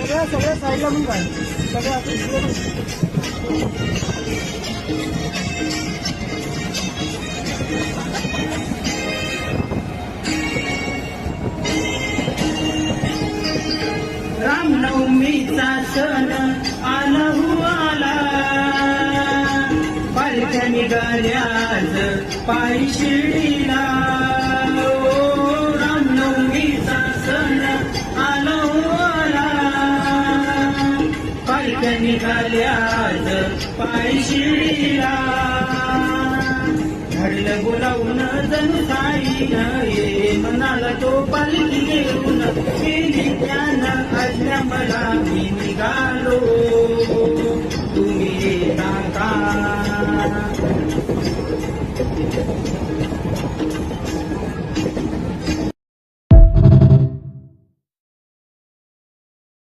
सगळ्या साईडला म्हणून काय सगळं असं रामनवमीचा सण आला हो आला, पालख्या निघाल्याज पायी शिर्डीला. रामनवमीचा सण आला हो आला, पालख्या निघाल्याज पायी शिर्डीला. घडलं बोलावून जणू साईनं ये म्हणाला तो पालखी घेऊन, गेली त्यानं आज्ञा मला मी निघालो.